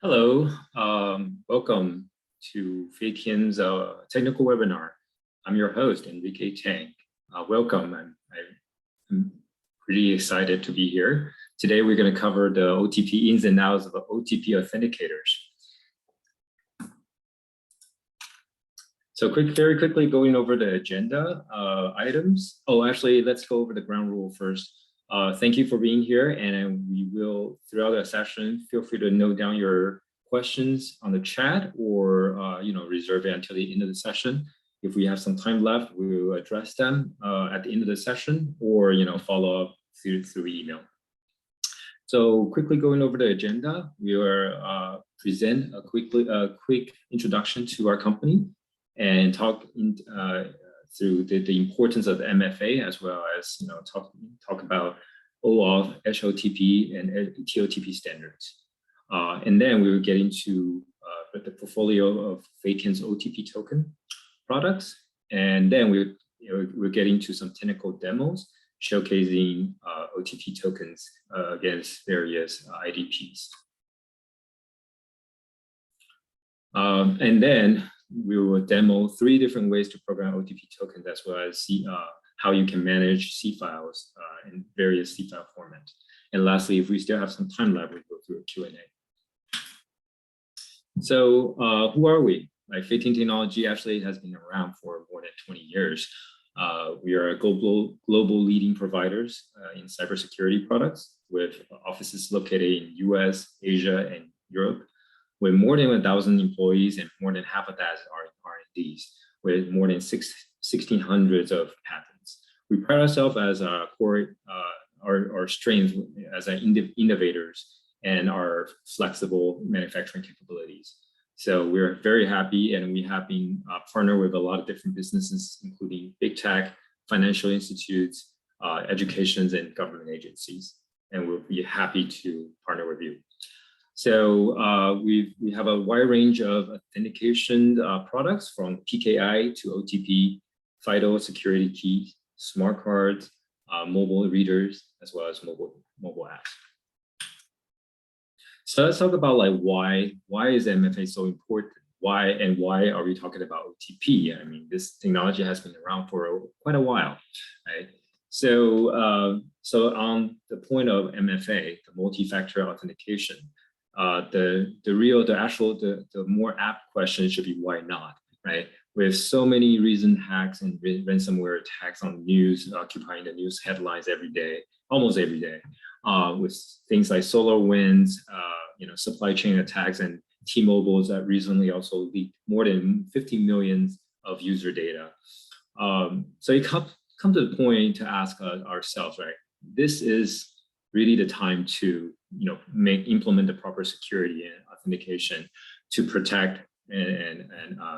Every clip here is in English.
Hello, welcome to FEITIAN's technical webinar. I'm your host, Enrique Tang. Welcome, I'm pretty excited to be here. Today, we're going to cover the OTP ins and outs of OTP authenticators. So very quickly going over the agenda items. Oh, actually, let's go over the ground rule first. Thank you for being here, and we will, throughout the session, feel free to note down your questions on the chat or reserve it until the end of the session. If we have some time left, we will address them at the end of the session or follow up through email. So quickly going over the agenda, we will present a quick introduction to our company and talk through the importance of the MFA, as well as talk about OAuth, HOTP, and TOTP standards. And then we will get into the portfolio of FEITIAN's OTP token products, and then we'll get into some technical demos showcasing OTP tokens against various IDPs. And then we will demo 3 different ways to program OTP tokens, as well as see how you can manage C files in various C file formats. And lastly, if we still have some time left, we'll go through a Q&A. So who are we? FEITIAN Technology actually has been around for more than 20 years. We are a global leading providers in cybersecurity products with offices located in US, Asia, and Europe, with more than 1,000 employees and more than half of that are R&Ds, with more than 1,600 of patents. We pride ourselves as our core, our strength as innovators and our flexible manufacturing capabilities. So we're very happy, and we have been partnered with a lot of different businesses, including big tech, financial institutes, educations, and government agencies. And we'll be happy to partner with you. So we have a wide range of authentication products, from PKI to OTP, FIDO security keys, smart cards, mobile readers, as well as mobile apps. So let's talk about why is MFA so important? Why are we talking about OTP? I mean, this technology has been around for quite a while, right? So so on the point of MFA, the multi-factor authentication, the more apt question should be why not, right? With so many recent hacks and ransomware attacks on news, occupying the news headlines every day, almost every day, with things like SolarWinds, supply chain attacks, and T-Mobile's that recently also leaked more than 50 million of user data. So it come to the point to ask ourselves, right? This is really the time to implement the proper security and authentication to protect and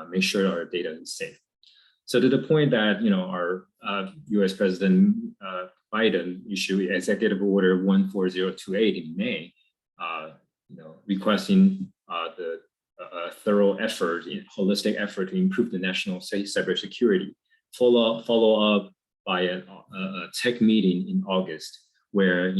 make sure our data is safe. So to the point that our U.S. President Biden issued Executive Order 14028 in May, requesting the thorough effort, holistic effort to improve the national cybersecurity. Follow up by a tech meeting in August, where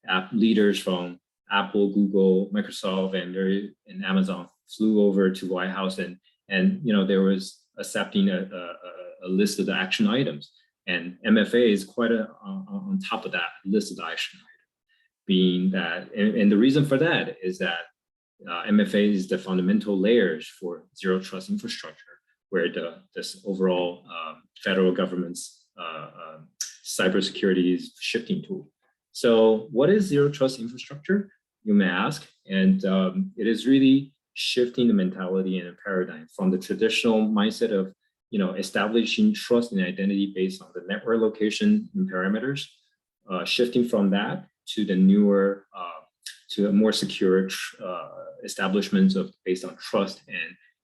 app leaders from Apple, Google, Microsoft, and Amazon flew over to White House, and there was accepting a list of the action items, and MFA is quite on top of that list of the action item, being that, and the reason for that is that MFA is the fundamental layers for zero trust infrastructure, where this overall federal government's cybersecurity is shifting to. So what is zero trust infrastructure, you may ask? And it is really shifting the mentality and the paradigm from the traditional mindset of establishing trust and identity based on the network location and parameters, shifting from that to the newer, to a more secure establishments based on trust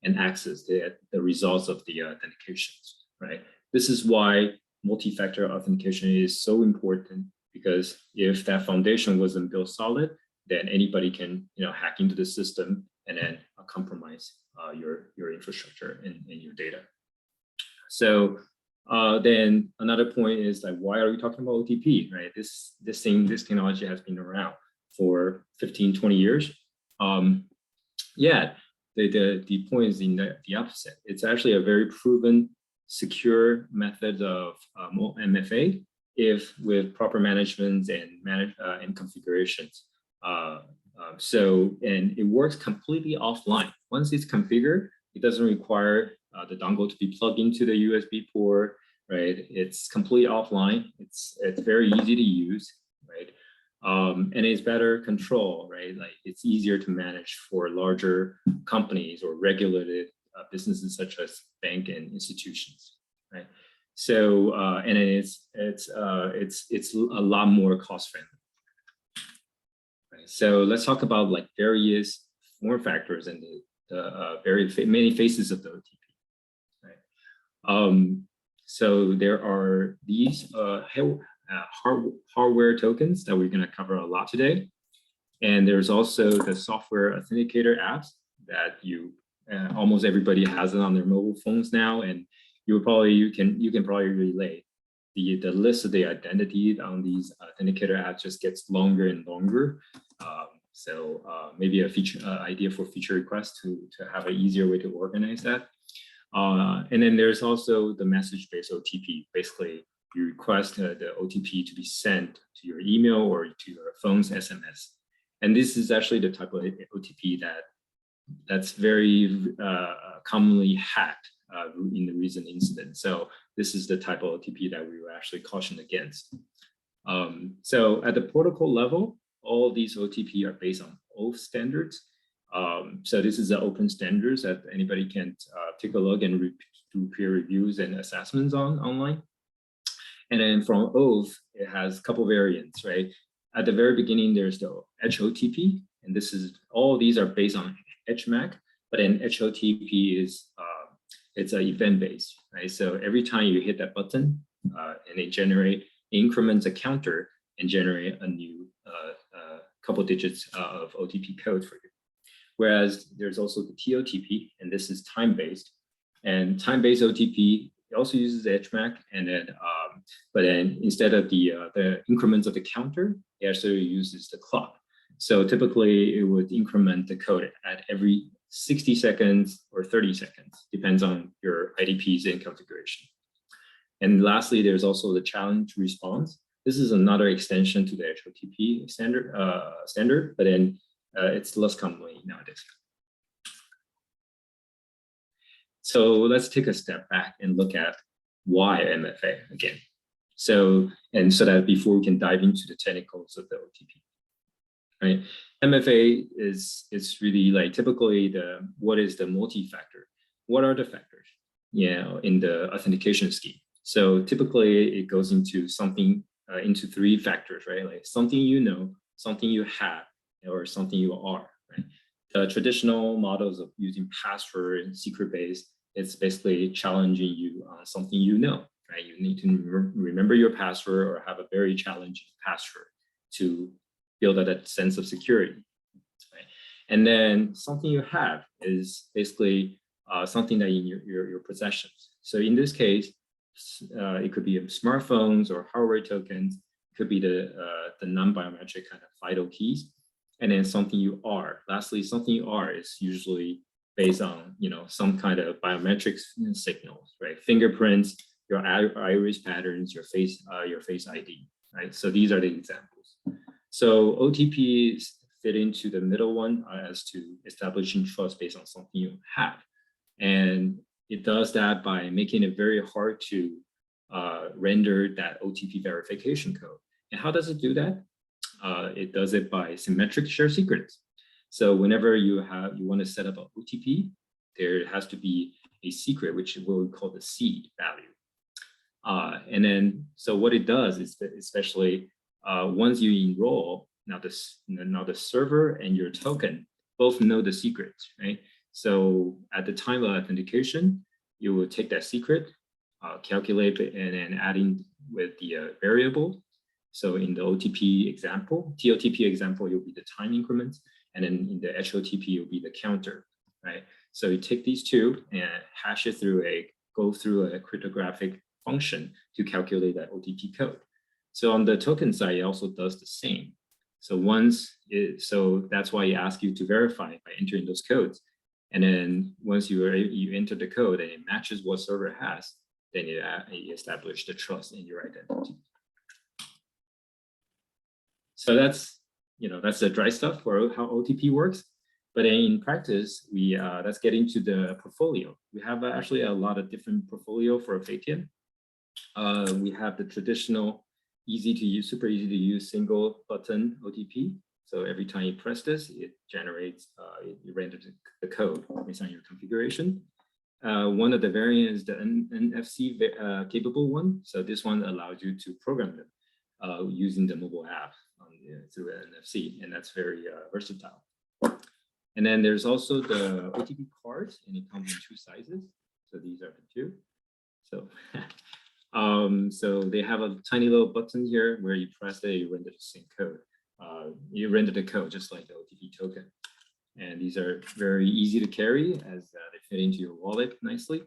and access, the results of the authentications, right? This is why multi-factor authentication is so important, because if that foundation wasn't built solid, then anybody can hack into the system and then compromise your infrastructure and your data. So then another point is why are we talking about OTP, right? This technology has been around for 15, 20 years. Yeah, the point is in the opposite. It's actually a very proven, secure method of MFA if with proper management and configurations. And it works completely offline. Once it's configured, it doesn't require the dongle to be plugged into the USB port, right? It's completely offline. It's very easy to use, right? And it's better control, right? Like it's easier to manage for larger companies or regulated businesses such as bank and institutions, right? So and it's a lot more cost friendly. Right? So let's talk about like various form factors and the many faces of the OTP, right? So there are these hardware tokens that we're going to cover a lot today. And there's also the software authenticator apps that almost everybody has it on their mobile phones now. And you can probably relate. The list of the identity on these authenticator apps just gets longer and longer. Maybe a feature idea for feature requests to have an easier way to organize that. And then there's also the message-based OTP. Basically, you request the OTP to be sent to your email or to your phone's SMS. And this is actually the type of OTP that's very commonly hacked in the recent incident. So this is the type of OTP that we were actually cautioned against. So at the protocol level, all these OTP are based on OAuth standards. So this is the open standards that anybody can take a look and do peer reviews and assessments online. And then from OAuth, it has a couple variants, right? At the very beginning, there's the HOTP, and all these are based on HMAC, but then HOTP is it's an event-based, right? So every time you hit that button, and it increments a counter and generate a new couple digits of OTP code for you. Whereas there's also the TOTP, and this is time-based. And time-based OTP also uses HMAC, and then but then instead of the increments of the counter, it actually uses the clock. So typically, it would increment the code at every 60 seconds or 30 seconds, depends on your IDPs and configuration. And lastly, there's also the challenge response. This is another extension to the HOTP standard, but then it's less commonly nowadays. So let's take a step back and look at why MFA again. So that before we can dive into the technicals of the OTP, right? MFA is really like typically what is the multi-factor? What are the factors, in the authentication scheme? So typically it goes into something into three factors, right? Like something you know, something you have, or something you are, right? The traditional models of using password and secret-based, it's basically challenging you on something you know, right? You need to remember your password or have a very challenging password to build that sense of security, right? And then something you have is basically something that in your possessions. So in this case, it could be smartphones or hardware tokens. It could be the non-biometric kind of FIDO keys. And then something you are. Lastly, something you are is usually based on some kind of biometric signals, right? Fingerprints, your iris patterns, your face ID, right? So these are the examples. So OTPs fit into the middle one as to establishing trust based on something you have, and it does that by making it very hard to render that OTP verification code. And how does it do that? It does it by symmetric share secrets. So whenever you want to set up an OTP, there has to be a secret, which is what we call the seed value. And then, so what it does is that especially once you enroll, now the server and your token both know the secret, right? So at the time of authentication, you will take that secret, calculate it, and then adding with the variable. So in the OTP example, TOTP example, you'll be the time increments, and then in the HOTP, you'll be the counter, right? So you take these two and hash it go through a cryptographic function to calculate that OTP code. So on the token side, it also does the same. So that's why it asks you to verify by entering those codes. And then once you enter the code and it matches what server has, then you establish the trust in your identity. So that's the dry stuff for how OTP works. But in practice, let's get into the portfolio. We have actually a lot of different portfolio for FEITIAN. We have the traditional super easy to use single button OTP. So every time you press this, it generates, it renders the code based on your configuration. One of the variants is the NFC capable one. So this one allows you to program them using the mobile app through NFC, and that's very versatile. And then there's also the OTP cards, and it comes in 2 sizes. So these are the 2. So so they have a tiny little button here where you press it, you render the same code. You render the code just like the OTP token. And these are very easy to carry as they fit into your wallet nicely.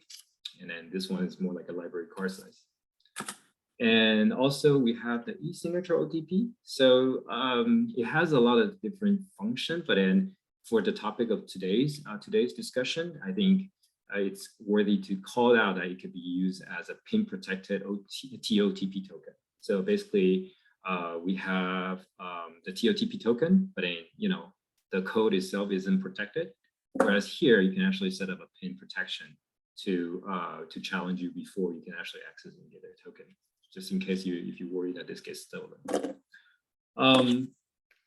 And then this one is more like a library card size. And also we have the e-signature OTP. So it has a lot of different functions, but then for the topic of today's discussion, I think it's worthy to call out that it could be used as a PIN protected TOTP token. So basically, we have the TOTP token, but then, the code itself isn't protected. Whereas here, you can actually set up a PIN protection to challenge you before you can actually access and get a token, just in case if you worry that this gets stolen.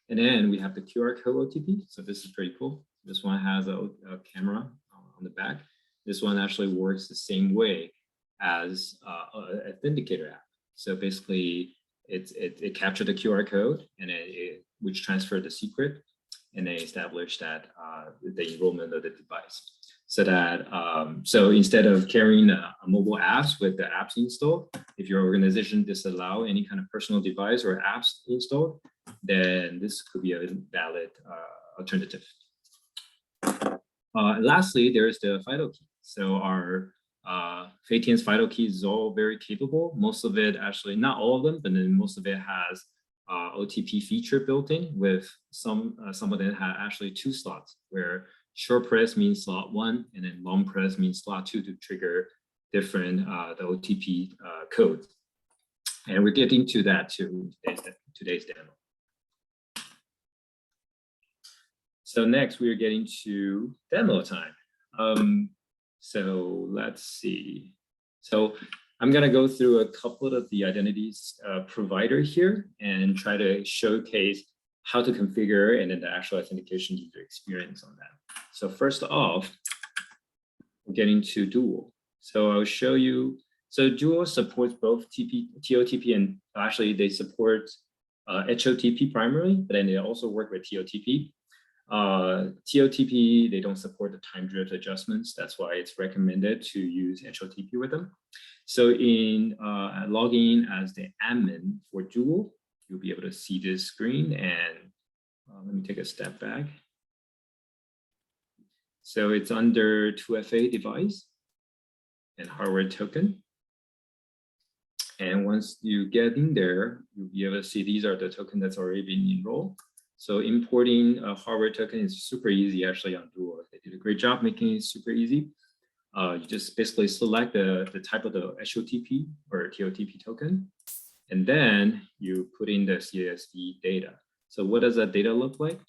And then we have the QR code OTP. So this is pretty cool. This one has a camera on the back. This one actually works the same way as an authenticator app. So basically, it captured the QR code and which transferred the secret, and they established that the enrollment of the device. So that so instead of carrying a mobile apps with the apps installed, if your organization disallow any kind of personal device or apps installed, then this could be a valid alternative. Lastly, there's the FIDO key. So our FEITIAN's FIDO key is all very capable. Most of it, actually, not all of them, but then most of it has OTP feature built in, with some of them have actually 2 slots, where short press means slot 1, and then long press means slot 2 to trigger different the OTP codes. And we're getting to that too in today's demo. So next we're getting to demo time. So let's see. So I'm going to go through a couple of the identities provider here and try to showcase how to configure and then the actual authentication user experience on that. So first off, we're getting to Dual. So I'll show you. So Dual supports both TOTP and actually they support HOTP primarily, but then they also work with TOTP. TOTP, they don't support the time drift adjustments. That's why it's recommended to use HOTP with them. So in logging as the admin for Dual, you'll be able to see this screen, and let me take a step back. So it's under 2FA device and hardware token. And once you get in there, you'll be able to see these are the tokens that's already been enrolled. So importing a hardware token is super easy actually on Dual. They did a great job making it super easy. You just basically select the type of the HOTP or TOTP token, and then you put in the CSV data. So what does that data look like?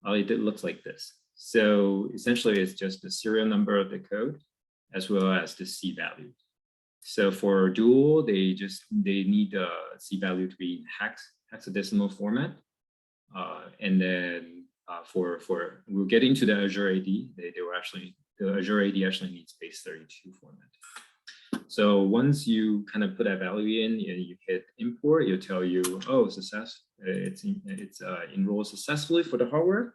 It looks like this. So essentially it's just the serial number of the code as well as the C value. So for Dual, they need the C value to be in hexadecimal format. And then we'll get into the Azure AD. The Azure AD actually needs base 32 format. So once you kind of put that value in and you hit import, it'll tell you, oh, it's enrolled successfully for the hardware,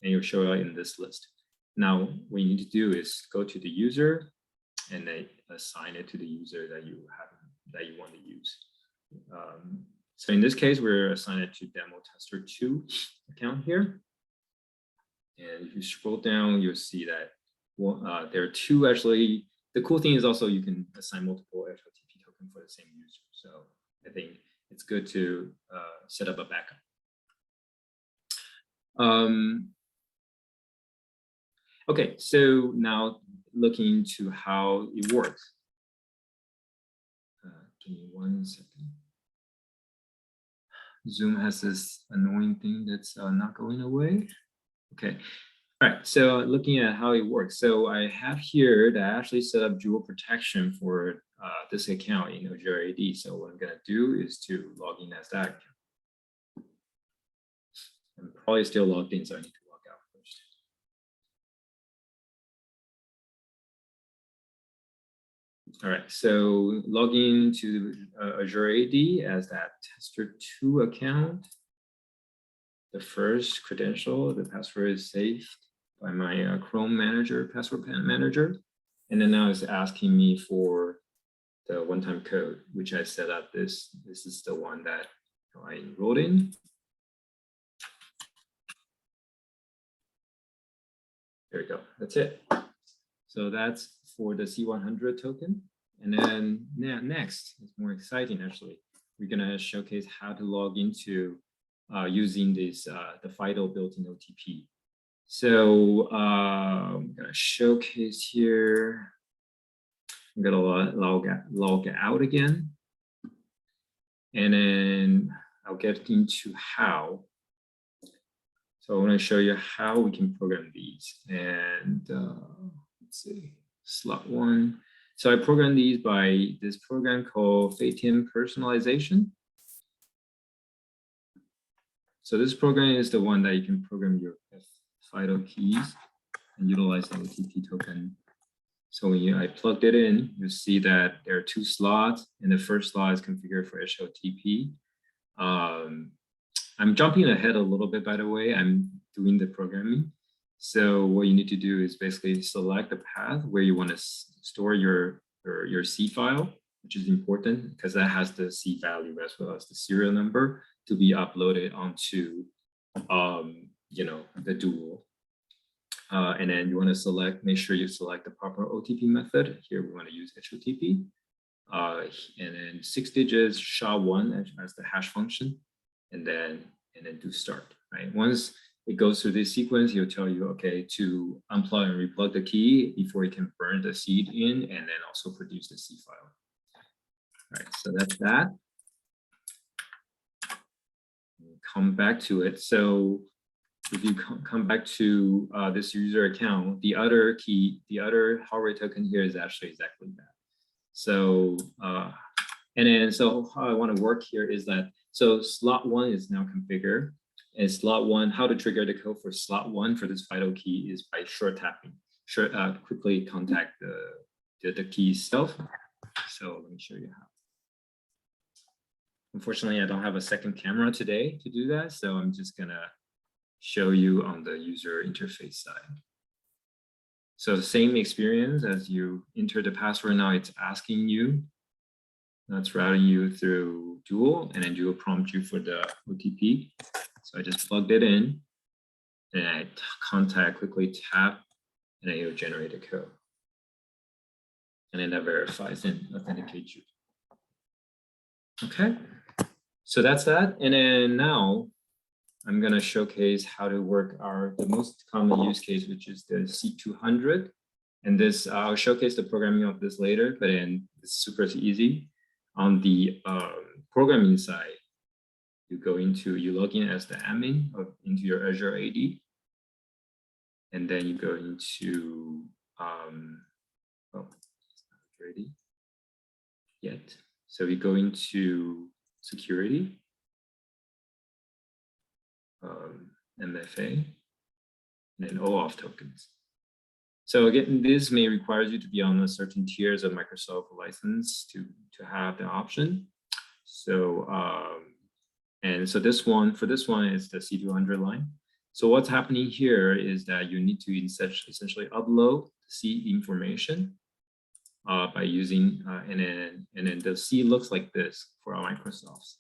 and you'll show it in this list. Now, what you need to do is go to the user and then assign it to the user that you want to use. So in this case, we're assigned it to demo tester 2 account here. And if you scroll down, you'll see that there are 2 actually. The cool thing is also you can assign multiple HOTP token for the same user. So I think it's good to set up a backup. Okay, so now looking into how it works. Give me 1 second. Zoom has this annoying thing that's not going away. Okay, all right, so looking at how it works. So I have here that I actually set up dual protection for this account in Azure AD. So what I'm gonna do is to log in as that account. I'm probably still logged in, so I need to log out first. All right, so logging to Azure AD as that tester2 account. The first credential, the password is saved by my Chrome manager, password manager. And then now it's asking me for the one-time code, which I set up this. This is the one that I enrolled in. There we go, that's it. So that's for the C100 token. And then next, it's more exciting actually. We're gonna showcase how to log into using this the FIDO built-in OTP. So I'm gonna showcase here. I'm gonna log out again, and then I'll get into how. So I want to show you how we can program these. And let's see, slot 1. So I program these by this program called FEITIAN Personalization. So this program is the one that you can program your FIDO keys and utilize the OTP token. So when I plugged it in, you see that there are 2 slots, and the first slot is configured for HOTP. I'm jumping ahead a little bit, by the way. I'm doing the programming. So what you need to do is basically select the path where you want to store your C file, which is important because that has the C value as well as the serial number to be uploaded onto the dual. And then you want to make sure you select the proper OTP method. Here we want to use HOTP. And then 6 digits, SHA-1 as the hash function, and then do start, right? Once it goes through this sequence, he'll tell you, okay, to unplug and replug the key before you can burn the seed in and then also produce the C file. All right, so that's that. Come back to it. So if you come back to this user account, the other key, the other hardware token here is actually exactly that. So, so how I want to work here is that, so slot 1 is now configured. And slot 1, how to trigger the code for slot 1 for this FIDO key is by short tapping. Quickly contact the key itself. So let me show you how. Unfortunately, I don't have a second camera today to do that, so I'm just gonna show you on the user interface side. So the same experience as you enter the password. Now it's asking you, that's routing you through Dual, and then Dual prompt you for the OTP. So I just plugged it in, and I quickly tap, and then it'll generate a code. And then that verifies and authenticates you. Okay, so that's that. And then now I'm gonna showcase how to work the most common use case, which is the C200. And this, I'll showcase the programming of this later, but then it's super easy. On the programming side, you log in as the admin into your Azure AD. And then you go into, oh, it's not ready yet. So we go into security, MFA, and then OAuth tokens. So again, this may require you to be on a certain tiers of Microsoft license to have the option. So, and so for this one is the C200 line. So what's happening here is that you need to essentially upload the C information by using, and then the C looks like this for our Microsofts.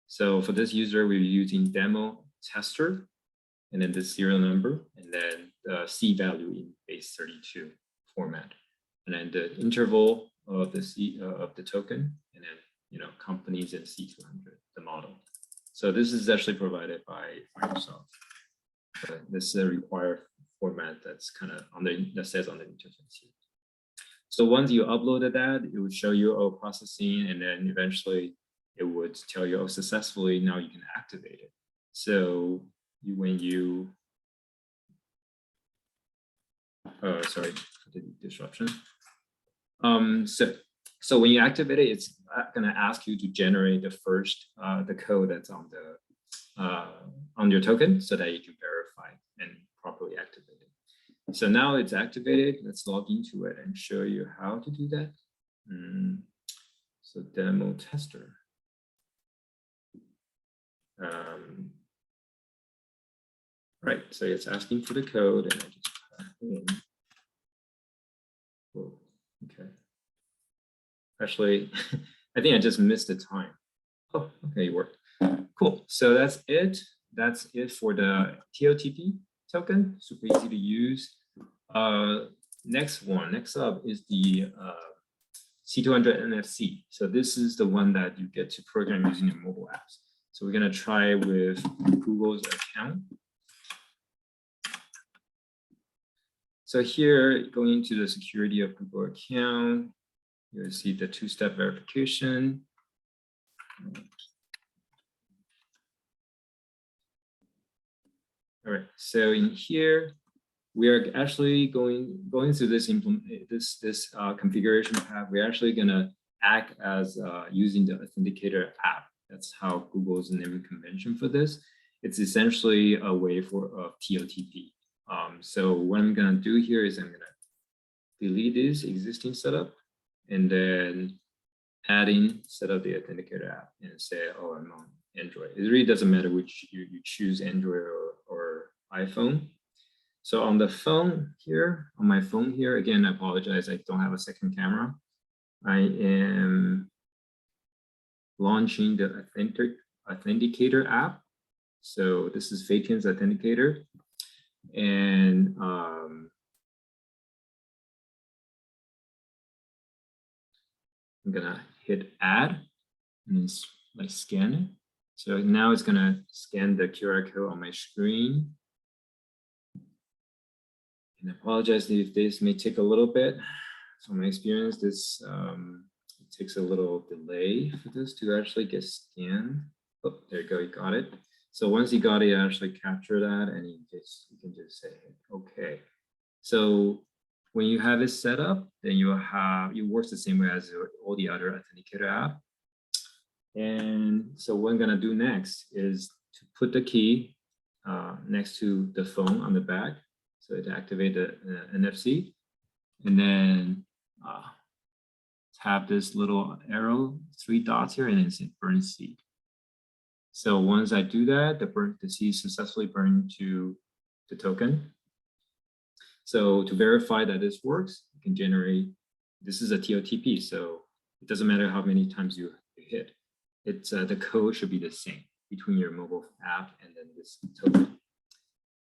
So for this user, we're using demo tester, and then the serial number, and then the C value in base 32 format, and then the interval of the C of the token, and then companies and C200, the model. So this is actually provided by Microsoft. This is a required format that's kind of on the that says on the interface here. So once you uploaded that, it would show you processing, and then eventually it would tell you, successfully, now you can activate it. So when you, sorry for the disruption. So when you activate it, it's going to ask you to generate the first the code that's on your token, so that you can verify and properly activate it. So now it's activated. Let's log into it and show you how to do that. So demo tester. Right, so it's asking for the code, and I just type in. Whoa, okay. Actually, I think I just missed the time. Oh, okay, it worked. Cool. So that's it. That's it for the TOTP token. Super easy to use. Next up is the C200 NFC. So this is the one that you get to program using your mobile apps. So we're going to try with Google's account. So here, going into the security of Google account, you'll see the two-step verification. All right, so in here, we are actually going through this configuration path. We're actually going to act as using the Authenticator app. That's how Google's naming convention for this. It's essentially a way for TOTP. So what I'm going to do here is I'm going to delete this existing setup and then set up the Authenticator app and say, oh, I'm on Android. It really doesn't matter which you choose, Android or iPhone. So on the phone here, on my phone here, again, I apologize, I don't have a second camera. I am launching the Authenticator app. So this is FEITIAN's Authenticator. And I'm gonna hit add and then like scan it. So now it's gonna scan the QR code on my screen. And I apologize if this may take a little bit. From my experience, this it takes a little delay for this to actually get scanned. Oh, there you go, you got it. So once you got it, you actually capture that, and you can just say, okay. So when you have it set up, then it works the same way as all the other Authenticator app. And so what I'm gonna do next is to put the key next to the phone on the back. So it activate the NFC, and then tap this little arrow, 3 dots here, and then say burn seed. So once I do that, the seed successfully burned to the token. So to verify that this works, you can generate, this is a TOTP, so it doesn't matter how many times you hit. It's the code should be the same between your mobile app and then this token.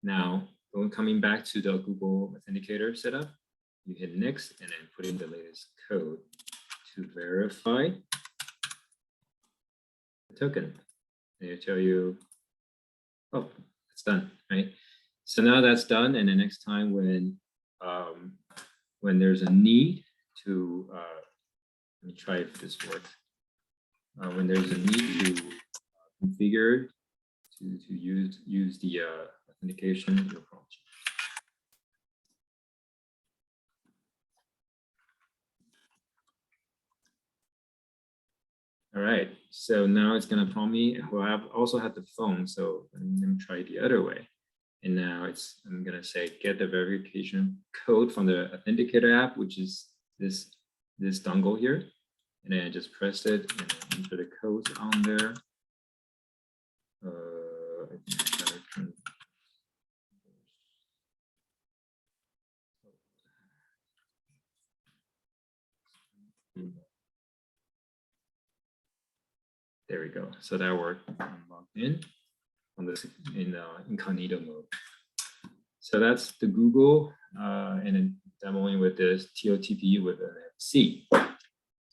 Now, coming back to the Google Authenticator setup, you hit next and then put in the latest code to verify the token. And it'll tell you, oh, it's done, right? So now that's done, and the next time when there's a need to, let me try if this works. When there's a need to configure to use the authentication, you'll prompt. All right, so now it's gonna prompt me. Well, I also have the phone, so let me try the other way. And now I'm gonna say get the verification code from the Authenticator app, which is this dongle here. And then I just press it and enter the codes on there. I think I better turn. There we go. So that worked. I'm logged in on this in incognito mode. So that's the Google and then demoing with this TOTP with an NFC.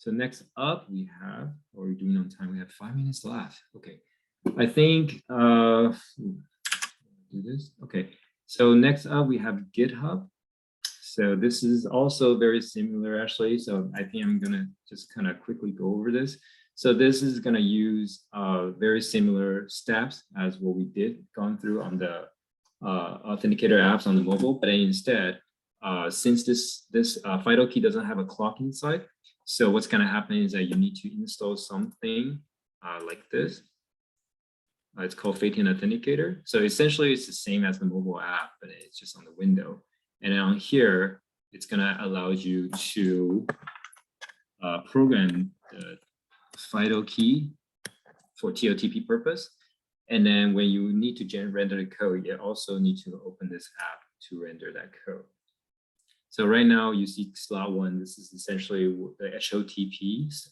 So next up we have, what are we doing on time? We have 5 minutes left. Okay. I think, do this. Okay. So next up we have GitHub. So this is also very similar actually. So I think I'm gonna just kind of quickly go over this. So this is gonna use very similar steps as what we did gone through on the authenticator apps on the mobile, but instead, since this FIDO key doesn't have a clock inside, so what's gonna happen is that you need to install something like this. It's called FEITIAN Authenticator. So essentially it's the same as the mobile app, but it's just on the window. And on here, it's gonna allow you to program the FIDO key for TOTP purpose. And then when you need to render the code, you also need to open this app to render that code. So right now you see slot 1, this is essentially the HOTPs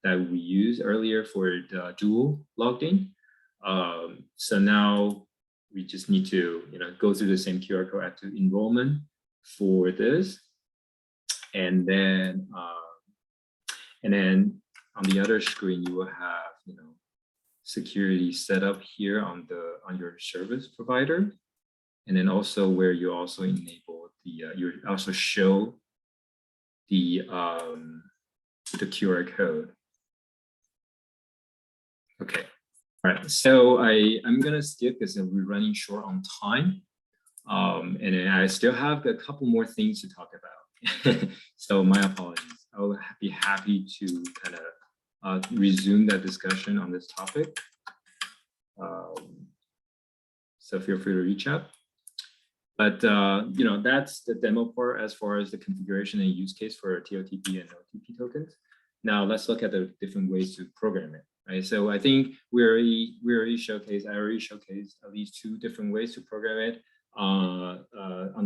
that we used earlier for the dual logged in. So now we just need to go through the same QR code at the enrollment for this. And then on the other screen, you will have security set up here on your service provider, and then also where you also enable the you also show the QR code. Okay, all right. So I'm gonna skip because we're running short on time, and then I still have a couple more things to talk about. So my apologies. I will be happy to kind of resume that discussion on this topic. So feel free to reach out. But that's the demo part as far as the configuration and use case for TOTP and OTP tokens. Now let's look at the different ways to program it. Right. So I think I already showcased at least 2 different ways to program it on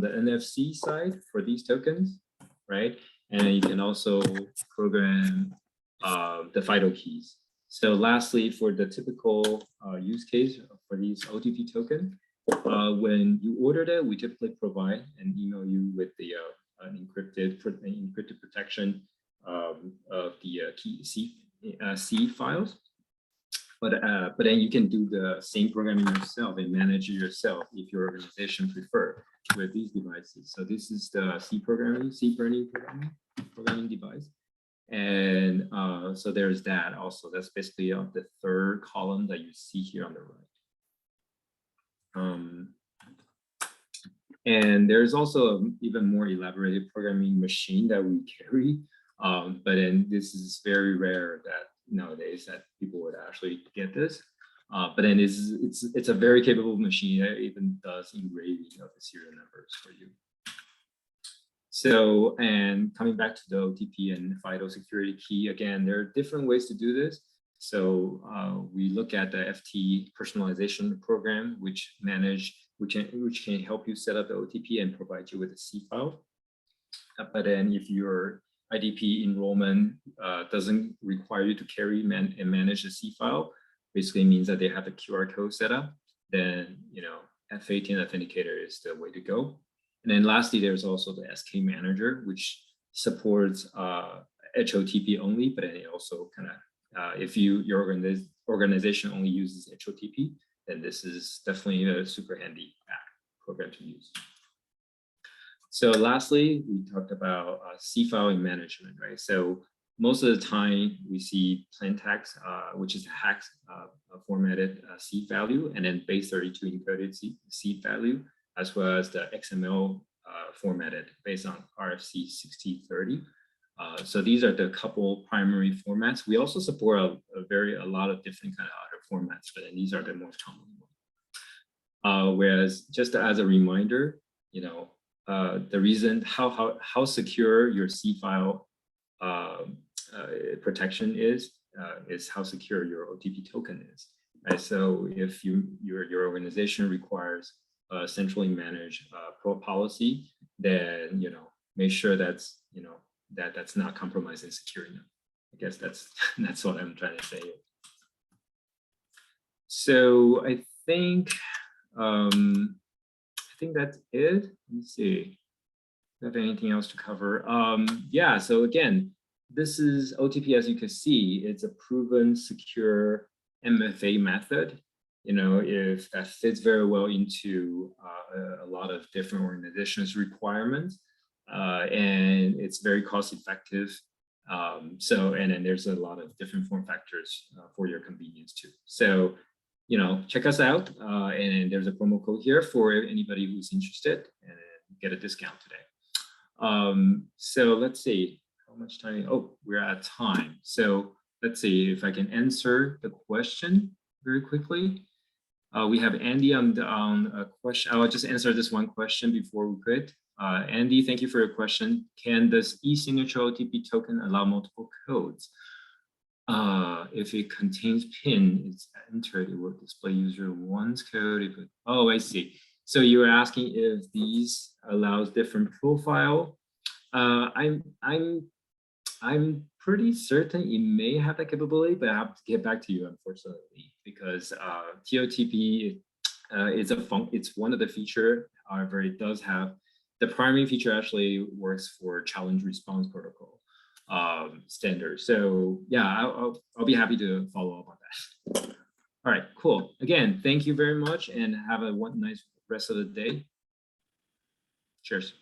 the NFC side for these tokens, right? And you can also program the FIDO keys. So lastly, for the typical use case for these OTP token, when you order that, we typically provide and email you with the encrypted protection of the key C files. But then you can do the same programming yourself and manage it yourself if your organization prefer with these devices. So this is the C programming device. And so there's that also. That's basically the 3rd column that you see here on the right. And there's also an even more elaborated programming machine that we carry. But then this is very rare that nowadays that people would actually get this. But then it's a very capable machine that even does engraving of the serial numbers for you. So, and coming back to the OTP and FIDO security key, again, there are different ways to do this. So we look at the FT personalization program, which can help you set up the OTP and provide you with a C file. But then if your IDP enrollment doesn't require you to carry and manage a C file, basically means that they have the QR code set up, then FEITIAN Authenticator is the way to go. And then lastly, there's also the SK Manager, which supports HOTP only, but then it also kind of, if your organization only uses HOTP, then this is definitely a super handy program to use. So lastly, we talked about C file management, right? So most of the time we see plain text, which is a hex formatted C value, and then base 32 encoded C value, as well as the XML formatted based on RFC 6030. So these are the couple primary formats. We also support a lot of different kind of other formats, but these are the most common ones. Whereas just as a reminder, the reason how secure your C file protection is how secure your OTP token is. Right? So if your organization requires a centrally managed policy, then make sure that's that's not compromising security. I guess that's what I'm trying to say. So I think that's it. Let me see. Do I have anything else to cover? Yeah. So again, this is OTP, as you can see, it's a proven secure MFA method. You know, if that fits very well into a lot of different organizations' requirements, and it's very cost effective. And then there's a lot of different form factors for your convenience too. So, you know, check us out, and there's a promo code here for anybody who's interested, and get a discount today. So let's see how much time. Oh, we're at time. So let's see if I can answer the question very quickly. We have Andy on a question. I'll just answer this one question before we quit. Andy, thank you for your question. Can this e-signature OTP token allow multiple codes? If it contains PIN, it's entered, it will display user one's code. If it, oh, I see. So you were asking if these allows different profile. I'm pretty certain it may have that capability, but I have to get back to you, unfortunately, because TOTP it's one of the feature. However, it does have the primary feature actually works for challenge response protocol standard. So yeah, I'll be happy to follow up on that. All right, cool. Again, thank you very much, and have a nice rest of the day. Cheers.